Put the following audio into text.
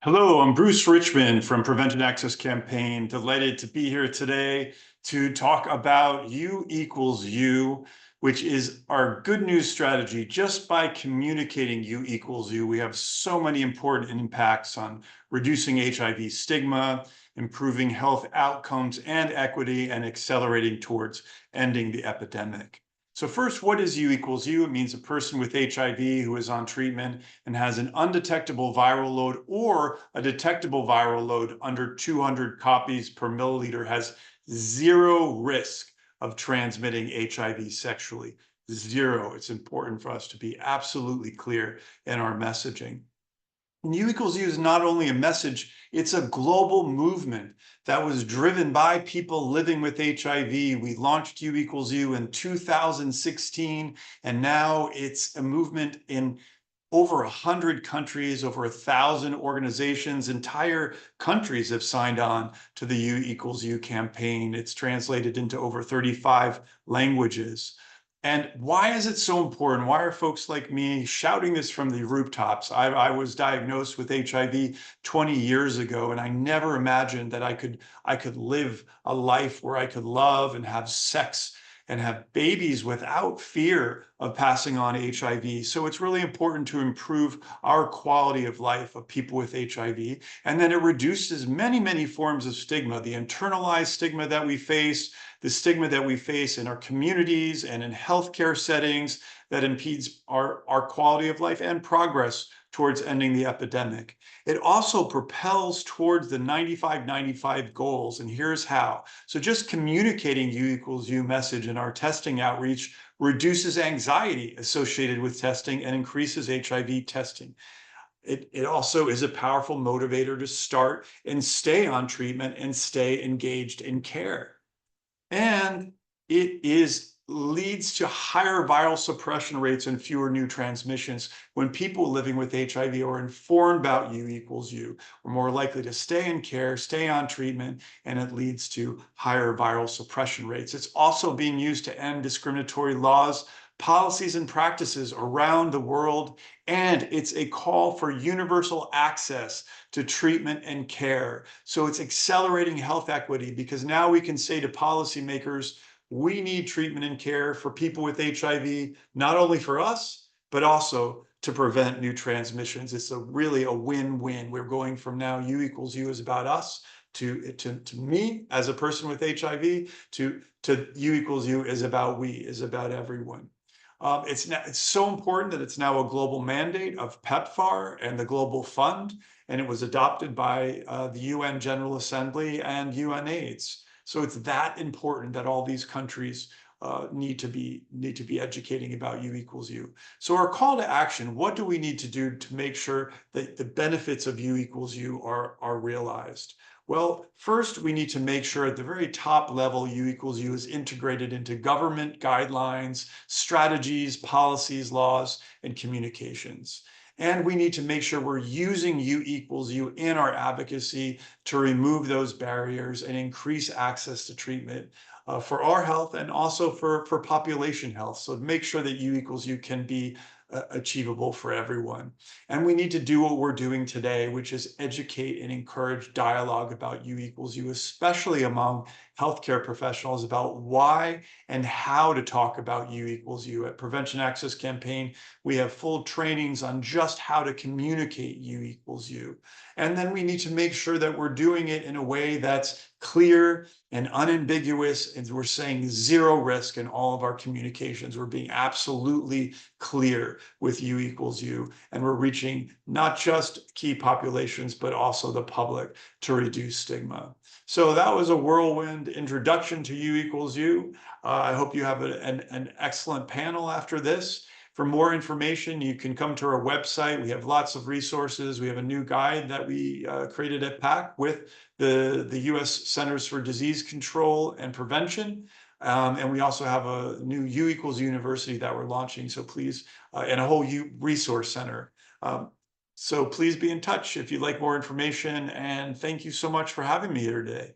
Hello, I'm Bruce Richmond from Prevention Access Campaign. Delighted to be here today to talk about U equals U, which is our good news strategy. Just by communicating U equals U, we have so many important impacts on reducing HIV stigma, improving health outcomes and equity, and accelerating towards ending the epidemic. So first, what is U equals U? It means a person with HIV who is on treatment and has an undetectable viral load or a detectable viral load under 200 copies per milliliter has zero risk of transmitting HIV sexually. Zero. It's important for us to be absolutely clear in our messaging. And U equals U is not only a message, it's a global movement that was driven by people living with HIV. We launched U equals U in 2016, and now it's a movement in over 100 countries, over 1,000 organizations. Entire countries have signed on to the U equals U campaign. It's translated into over 35 languages. And why is it so important? Why are folks like me shouting this from the rooftops? I was diagnosed with HIV 20 years ago, and I never imagined that I could live a life where I could love and have sex and have babies without fear of passing on HIV. So it's really important to improve our quality of life of people with HIV. And then it reduces many, many forms of stigma, the internalized stigma that we face, the stigma that we face in our communities and in healthcare settings that impedes our quality of life and progress towards ending the epidemic. It also propels towards the 95-95 goals, and here's how. So just communicating U equals U message in our testing outreach reduces anxiety associated with testing and increases HIV testing. It also is a powerful motivator to start and stay on treatment and stay engaged in care. And it leads to higher viral suppression rates and fewer new transmissions. When people living with HIV are informed about U equals U, we're more likely to stay in care, stay on treatment, and it leads to higher viral suppression rates. It's also being used to end discriminatory laws, policies, and practices around the world, and it's a call for universal access to treatment and care. So it's accelerating health equity because now we can say to policymakers, we need treatment and care for people with HIV, not only for us, but also to prevent new transmissions. It's really a win-win. We're going from now U equals U is about us to me as a person with HIV to U equals U is about we, is about everyone. It's so important that it's now a global mandate of PEPFAR and the Global Fund, and it was adopted by the UN General Assembly and UNAIDS. So it's that important that all these countries need to be educating about U equals U. So our call to action, what do we need to do to make sure that the benefits of U equals U are realized? Well, first, we need to make sure at the very top level, U equals U is integrated into government guidelines, strategies, policies, laws, and communications. And we need to make sure we're using U equals U in our advocacy to remove those barriers and increase access to treatment for our health and also for population health. So make sure that U equals U can be achievable for everyone. And we need to do what we're doing today, which is educate and encourage dialogue about U equals U, especially among healthcare professionals about why and how to talk about U equals U. At Prevention Access Campaign, we have full trainings on just how to communicate U equals U. And then we need to make sure that we're doing it in a way that's clear and unambiguous, and we're saying zero risk in all of our communications. We're being absolutely clear with U equals U, and we're reaching not just key populations, but also the public to reduce stigma. So that was a whirlwind introduction to U equals U. I hope you have an excellent panel after this. For more information, you can come to our website. We have lots of resources. We have a new guide that we created at PAC with the US Centers for Disease Control and Prevention. And we also have a new U equals University that we're launching. So please, and a whole U resource center. So please be in touch if you'd like more information. And thank you so much for having me here today.